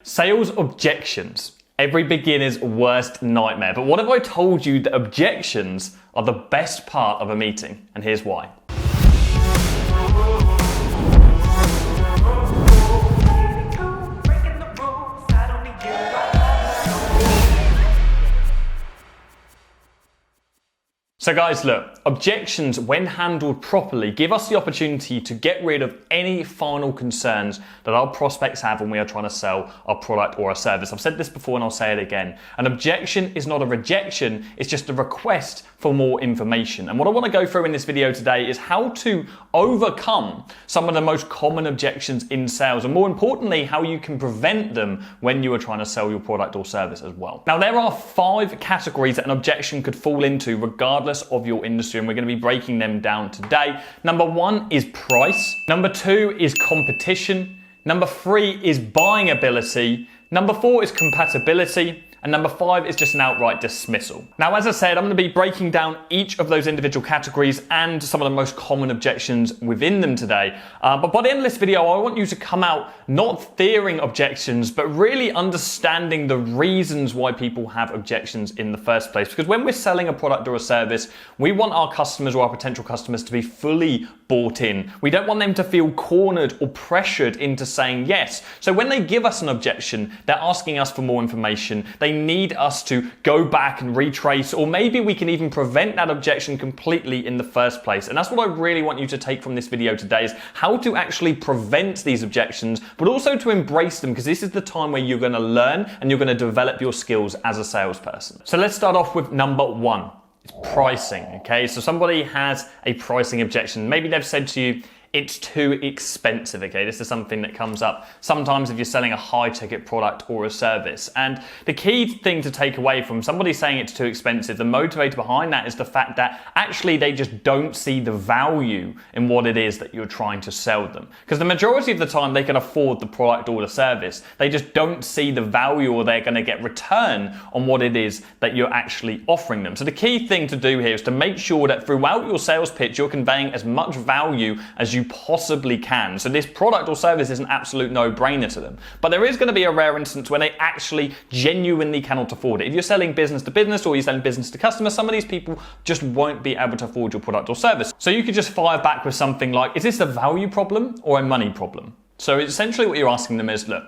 Sales objections. Every beginner's worst nightmare. But what if I told you that objections are the best part of a meeting? And here's why. So guys, look, objections, when handled properly, give us the opportunity to get rid of any final concerns that our prospects have when we are trying to sell our product or a service. I've said this before and I'll say it again. An objection is not a rejection, it's just a request for more information. And what I want to go through in this video today is how to overcome some of the most common objections in sales, and more importantly, how you can prevent them when you are trying to sell your product or service as well. Now, there are 5 categories that an objection could fall into regardless of your industry, and we're going to be breaking them down today. Number 1 is price. Number 2 is competition. Number 3 is buying ability. Number 4 is compatibility. And number 5 is just an outright dismissal. Now, as I said, I'm going to be breaking down each of those individual categories and some of the most common objections within them today. But by the end of this video, I want you to come out not fearing objections, but really understanding the reasons why people have objections in the first place. Because when we're selling a product or a service, we want our customers or our potential customers to be fully bought in. We don't want them to feel cornered or pressured into saying yes. So when they give us an objection, they're asking us for more information. They need us to go back and retrace, or maybe we can even prevent that objection completely in the first place. And that's what I really want you to take from this video today, is how to actually prevent these objections, but also to embrace them, because this is the time where you're going to learn and you're going to develop your skills as a salesperson. So let's start off with number 1. It's pricing, okay? So somebody has a pricing objection. Maybe they've said to you, it's too expensive, okay? This is something that comes up sometimes if you're selling a high ticket product or a service. And the key thing to take away from somebody saying it's too expensive, the motivator behind that is the fact that actually they just don't see the value in what it is that you're trying to sell them. Because the majority of the time they can afford the product or the service. They just don't see the value, or they're going to get return on what it is that you're actually offering them. So the key thing to do here is to make sure that throughout your sales pitch, you're conveying as much value as you possibly can. So this product or service is an absolute no-brainer to them. But there is going to be a rare instance when they actually genuinely cannot afford it. If you're selling business to business or you're selling business to customers, some of these people just won't be able to afford your product or service. So you could just fire back with something like, is this a value problem or a money problem? So essentially what you're asking them is, look,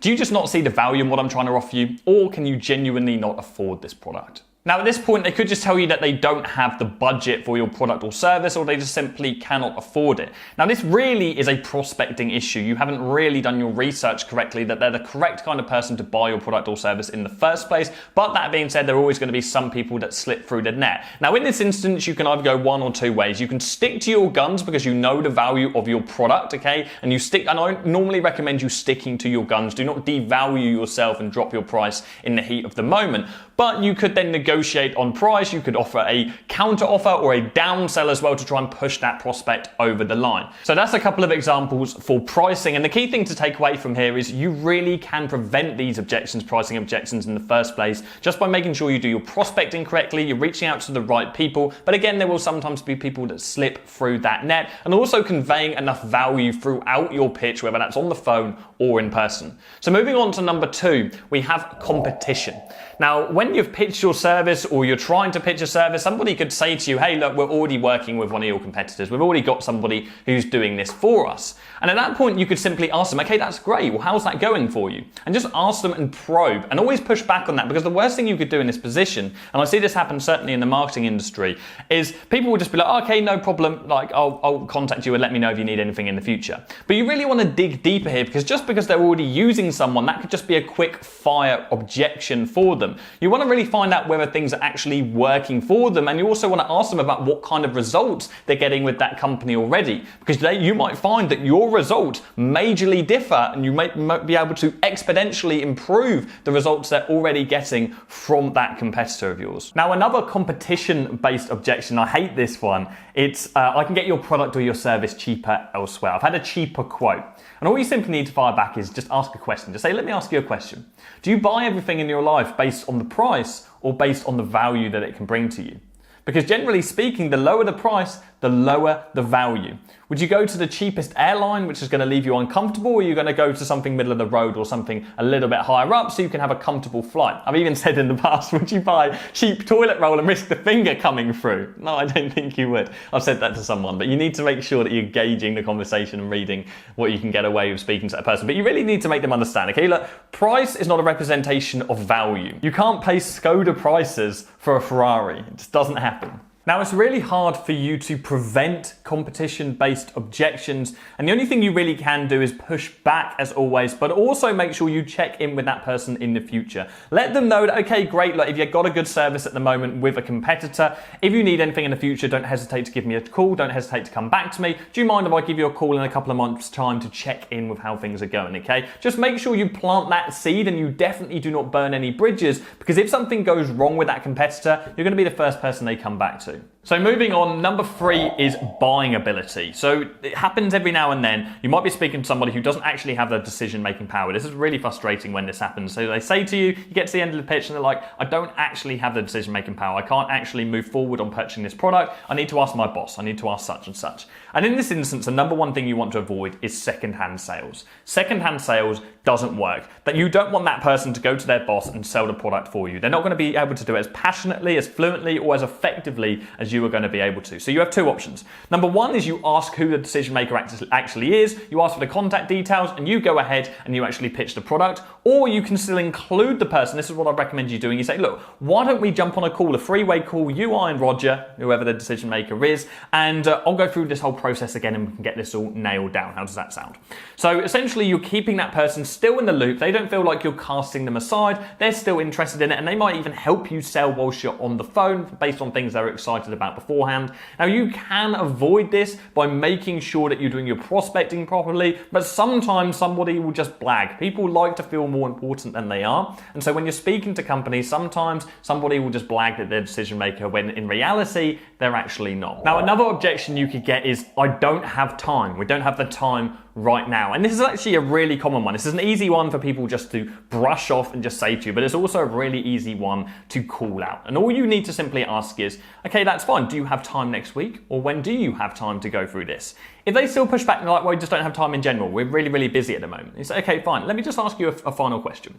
do you just not see the value in what I'm trying to offer you, or can you genuinely not afford this product? Now, at this point, they could just tell you that they don't have the budget for your product or service, or they just simply cannot afford it. Now, this really is a prospecting issue. You haven't really done your research correctly, that they're the correct kind of person to buy your product or service in the first place. But that being said, there are always going to be some people that slip through the net. Now, in this instance, you can either go one or two ways. You can stick to your guns because you know the value of your product, okay? And I normally recommend you sticking to your guns. Do not devalue yourself and drop your price in the heat of the moment. But you could then negotiate on price. You could offer a counter offer or a downsell as well to try and push that prospect over the line. So that's a couple of examples for pricing. And the key thing to take away from here is you really can prevent these objections, pricing objections in the first place, just by making sure you do your prospecting correctly, you're reaching out to the right people. But again, there will sometimes be people that slip through that net, and also conveying enough value throughout your pitch, whether that's on the phone or in person. So moving on to number 2, we have competition. Now, when you've pitched your service or you're trying to pitch a service, somebody could say to you, hey, look, we're already working with one of your competitors. We've already got somebody who's doing this for us. And at that point, you could simply ask them, okay, that's great. Well, how's that going for you? And just ask them and probe, and always push back on that, because the worst thing you could do in this position, and I see this happen certainly in the marketing industry, is people will just be like, okay, no problem. Like, I'll contact you and let me know if you need anything in the future. But you really want to dig deeper here, because just because they're already using someone, that could just be a quick fire objection for them. You want to really find out whether things are actually working for them, and you also want to ask them about what kind of results they're getting with that company already, because you might find that your results majorly differ, and you might be able to exponentially improve the results they're already getting from that competitor of yours. Now, another competition-based objection, I hate this one, it's I can get your product or your service cheaper elsewhere. I've had a cheaper quote. And all you simply need to fire back is just ask a question. Just say, let me ask you a question. Do you buy everything in your life based on the price or based on the value that it can bring to you? Because generally speaking, the lower the price, the lower the value. Would you go to the cheapest airline, which is going to leave you uncomfortable, or are you going to go to something middle of the road or something a little bit higher up so you can have a comfortable flight? I've even said in the past, would you buy cheap toilet roll and risk the finger coming through? No, I don't think you would. I've said that to someone, but you need to make sure that you're gauging the conversation and reading what you can get away with speaking to that person. But you really need to make them understand, okay? Look, price is not a representation of value. You can't pay Skoda prices for a Ferrari. It just doesn't happen. Now, it's really hard for you to prevent competition-based objections, and the only thing you really can do is push back as always, but also make sure you check in with that person in the future. Let them know that, okay, great, like if you've got a good service at the moment with a competitor, if you need anything in the future, don't hesitate to give me a call, don't hesitate to come back to me. Do you mind if I give you a call in a couple of months' time to check in with how things are going, okay? Just make sure you plant that seed and you definitely do not burn any bridges, because if something goes wrong with that competitor, you're going to be the first person they come back to. So moving on, number 3 is buying ability. So it happens every now and then. You might be speaking to somebody who doesn't actually have the decision-making power. This is really frustrating when this happens. So they say to you, you get to the end of the pitch and they're like, I don't actually have the decision-making power. I can't actually move forward on purchasing this product. I need to ask my boss. I need to ask such and such. And in this instance, the number one thing you want to avoid is second-hand sales. Second-hand sales doesn't work. That you don't want that person to go to their boss and sell the product for you. They're not going to be able to do it as passionately, as fluently, or as effectively as you are going to be able to. So you have two options. Number one is you ask who the decision maker actually is, you ask for the contact details, and you go ahead and you actually pitch the product. Or you can still include the person. This is what I recommend you doing. You say, look, why don't we jump on a call, a three-way call, you, I, and Roger, whoever the decision maker is, and I'll go through this whole process again and we can get this all nailed down. How does that sound? So essentially you're keeping that person still in the loop. They don't feel like you're casting them aside. They're still interested in it, and they might even help you sell whilst you're on the phone based on things they're excited about beforehand. Now you can avoid this by making sure that you're doing your prospecting properly, but sometimes somebody will just blag. People like to feel more important than they are, and so when you're speaking to companies, sometimes somebody will just blag that they're decision maker when in reality they're actually not. Now another objection you could get is, I don't have time. We don't have the time right now. And this is actually a really common one. This is an easy one for people just to brush off and just say to you, but it's also a really easy one to call out. And all you need to simply ask is, okay, that's fine. Do you have time next week? Or when do you have time to go through this? If they still push back and they're like, well, we just don't have time in general. We're really, really busy at the moment. You say, okay, fine. Let me just ask you a final question.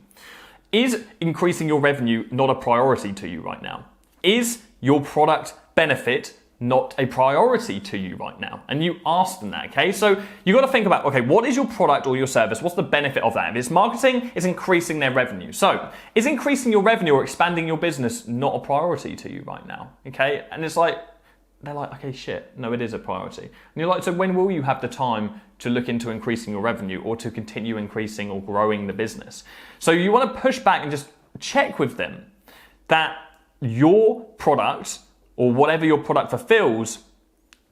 Is increasing your revenue not a priority to you right now? Is your product benefit not a priority to you right now? And you ask them that, okay? So you got to think about, okay, what is your product or your service? What's the benefit of that? If it's marketing, it's increasing their revenue. So is increasing your revenue or expanding your business not a priority to you right now? Okay, and it's like, they're like, okay, shit, no, it is a priority. And you're like, so when will you have the time to look into increasing your revenue or to continue increasing or growing the business? So you want to push back and just check with them that your product or whatever your product fulfills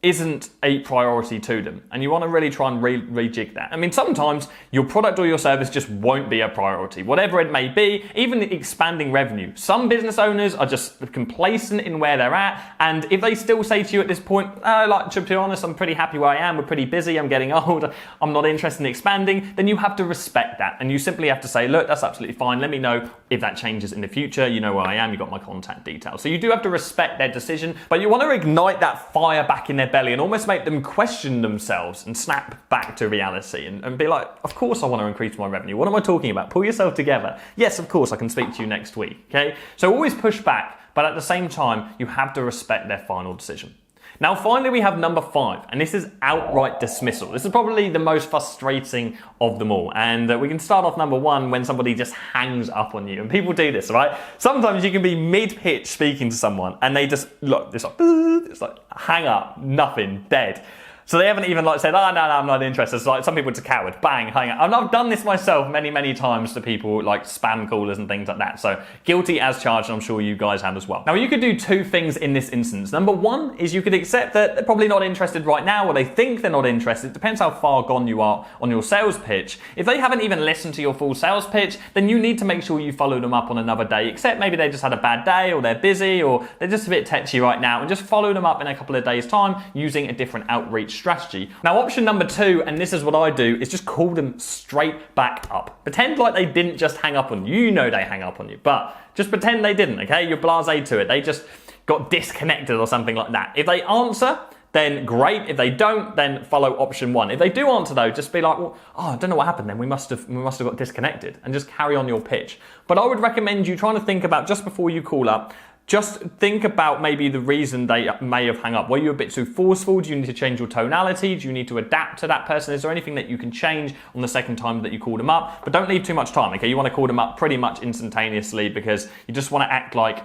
isn't a priority to them. And you want to really try and rejig that. I mean, sometimes your product or your service just won't be a priority, whatever it may be, even expanding revenue. Some business owners are just complacent in where they're at. And if they still say to you at this point, like, to be honest, I'm pretty happy where I am. We're pretty busy. I'm getting old. I'm not interested in expanding. Then you have to respect that. And you simply have to say, look, that's absolutely fine. Let me know if that changes in the future. You know where I am. You got my contact details. So you do have to respect their decision, but you want to ignite that fire back in their belly and almost make them question themselves and snap back to reality and be like, of course I want to increase my revenue. What am I talking about? Pull yourself together. Yes, of course I can speak to you next week. Okay? So always push back, but at the same time, you have to respect their final decision. Now, finally, we have number 5, and this is outright dismissal. This is probably the most frustrating of them all. And we can start off number 1 when somebody just hangs up on you. And people do this, right? Sometimes you can be mid-pitch speaking to someone, and they just, look, it's like hang up, nothing, dead. So they haven't even said, oh, no, I'm not interested. It's like some people, it's a coward. Bang, hang up. And I've done this myself many, many times to people like spam callers and things like that. So guilty as charged, and I'm sure you guys have as well. Now, you could do 2 things in this instance. Number 1 is you could accept that they're probably not interested right now, or they think they're not interested. It depends how far gone you are on your sales pitch. If they haven't even listened to your full sales pitch, then you need to make sure you follow them up on another day, except maybe they just had a bad day, or they're busy, or they're just a bit tetchy right now, and just follow them up in a couple of days' time using a different outreach strategy. Now, option number 2, and this is what I do, is just call them straight back up. Pretend like they didn't just hang up on you. You know they hang up on you, but just pretend they didn't, okay? You're blasé to it. They just got disconnected or something like that. If they answer, then great. If they don't, then follow option 1. If they do answer though, just be like, well, I don't know what happened then. We must have got disconnected, and just carry on your pitch. But I would recommend you trying to think about, just before you call up, just think about maybe the reason they may have hung up. Were you a bit too forceful? Do you need to change your tonality? Do you need to adapt to that person? Is there anything that you can change on the second time that you called them up? But don't leave too much time, okay? You want to call them up pretty much instantaneously, because you just want to act like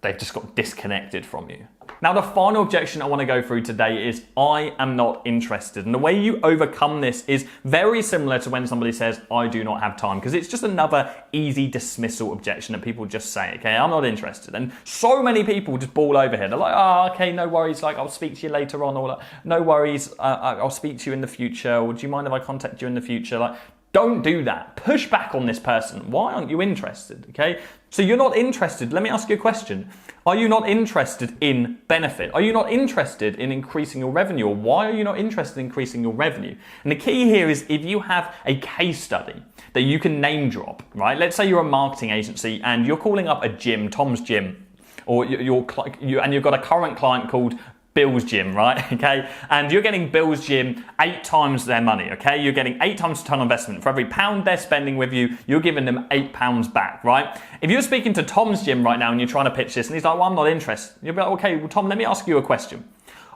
they've just got disconnected from you. Now, the final objection I want to go through today is I am not interested. And the way you overcome this is very similar to when somebody says, I do not have time, because it's just another easy dismissal objection that people just say, okay, I'm not interested. And so many people just ball over here. They're like, oh, okay, no worries. Like, I'll speak to you later on, or like, no worries. I'll speak to you in the future. Or do you mind if I contact you in the future? Like, don't do that. Push back on this person. Why aren't you interested? Okay. So you're not interested. Let me ask you a question. Are you not interested in benefit? Are you not interested in increasing your revenue? Or why are you not interested in increasing your revenue? And the key here is, if you have a case study that you can name drop, right? Let's say you're a marketing agency and you're calling up a gym, Tom's Gym, or and you've got a current client called Bill's Gym, right? Okay, and you're getting Bill's Gym 8 times their money. Okay, you're getting 8 times return on investment. For every pound they're spending with you, you're giving them £8 back, right? If you're speaking to Tom's Gym right now and you're trying to pitch this, and he's like, "Well, I'm not interested," you'll be like, "Okay, well, Tom, let me ask you a question.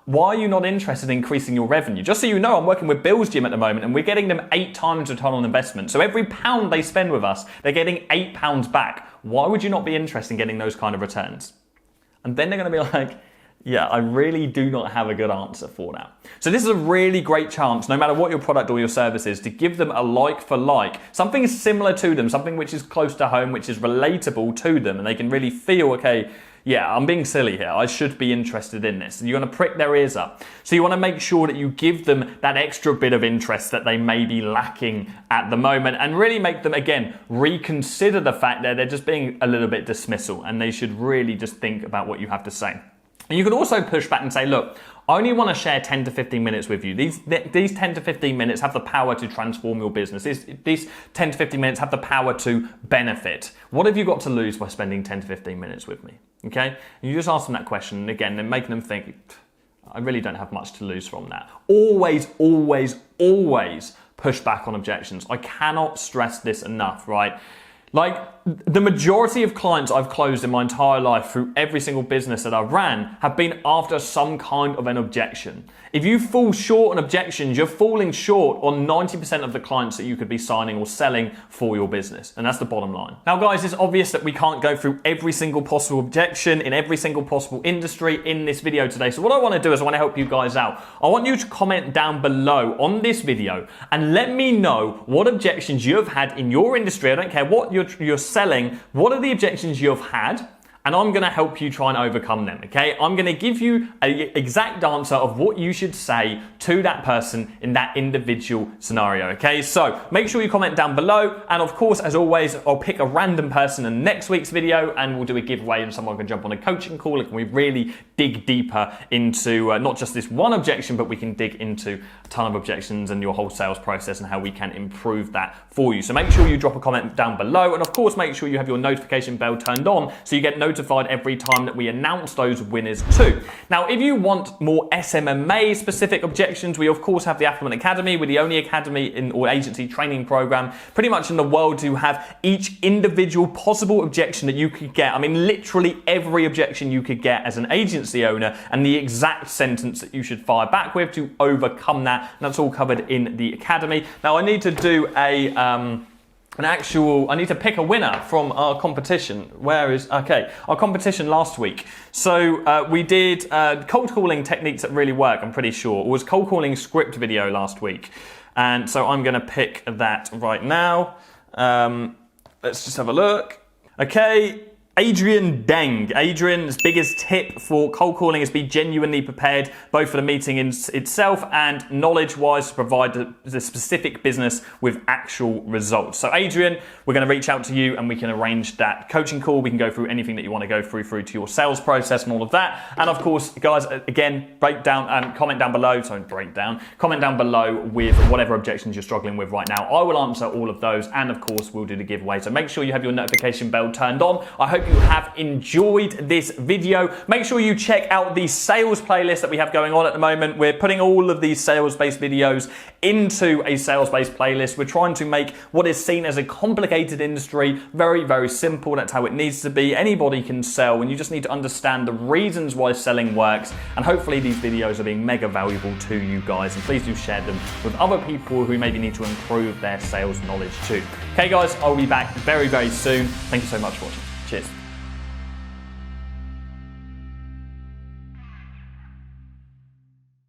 Why are you not interested in increasing your revenue? Just so you know, I'm working with Bill's Gym at the moment, and we're getting them 8 times return on investment. So every pound they spend with us, they're getting £8 back. Why would you not be interested in getting those kind of returns?" And then they're going to be like, yeah, I really do not have a good answer for that. So this is a really great chance, no matter what your product or your service is, to give them a like for like, something similar to them, something which is close to home, which is relatable to them, and they can really feel, okay, yeah, I'm being silly here. I should be interested in this. And you're going to prick their ears up. So you want to make sure that you give them that extra bit of interest that they may be lacking at the moment, and really make them, again, reconsider the fact that they're just being a little bit dismissal, and they should really just think about what you have to say. And you can also push back and say, look, I only want to share 10 to 15 minutes with you. These 10 to 15 minutes have the power to transform your business. These 10 to 15 minutes have the power to benefit. What have you got to lose by spending 10 to 15 minutes with me? Okay? And you just ask them that question, and again, then making them think, I really don't have much to lose from that. Always, always, always push back on objections. I cannot stress this enough, right? Like, the majority of clients I've closed in my entire life through every single business that I've ran have been after some kind of an objection. If you fall short on objections, you're falling short on 90% of the clients that you could be signing or selling for your business. And that's the bottom line. Now, guys, it's obvious that we can't go through every single possible objection in every single possible industry in this video today. So what I want to do is I want to help you guys out. I want you to comment down below on this video and let me know what objections you have had in your industry. I don't care what you're selling. What are the objections you've had? And I'm going to help you try and overcome them, okay? I'm going to give you an exact answer of what you should say to that person in that individual scenario, okay? So make sure you comment down below. And of course, as always, I'll pick a random person in next week's video and we'll do a giveaway, and someone can jump on a coaching call and we really dig deeper into not just this one objection, but we can dig into a ton of objections and your whole sales process and how we can improve that for you. So make sure you drop a comment down below, and of course, make sure you have your notification bell turned on so you get notified every time that we announce those winners too. Now, if you want more SMMA specific objections, we of course have the Affluent Academy. We're the only academy or agency training program pretty much in the world to have each individual possible objection that you could get. I mean, literally every objection you could get as an agency owner, and the exact sentence that you should fire back with to overcome that. And that's all covered in the academy. Now, I need to do I need to pick a winner from our competition. Our competition last week. So we did cold calling techniques that really work, I'm pretty sure. It was cold calling script video last week. And so I'm going to pick that right now. Let's just have a look. Okay. Adrian Deng. Adrian's biggest tip for cold calling is be genuinely prepared, both for the meeting itself and knowledge-wise, to provide the specific business with actual results. So Adrian, we're going to reach out to you and we can arrange that coaching call. We can go through anything that you want to go through to your sales process and all of that. And of course, guys, again, comment down below with whatever objections you're struggling with right now. I will answer all of those, and of course, we'll do the giveaway. So make sure you have your notification bell turned on. I hope hope you have enjoyed this video. Make sure you check out the sales playlist that we have going on at the moment. We're putting all of these sales-based videos into a sales-based playlist. We're trying to make what is seen as a complicated industry very, very simple. That's how it needs to be. Anybody can sell, and you just need to understand the reasons why selling works. And hopefully these videos are being mega valuable to you guys. And please do share them with other people who maybe need to improve their sales knowledge too. Okay guys, I'll be back very, very soon. Thank you so much for watching. Cheers.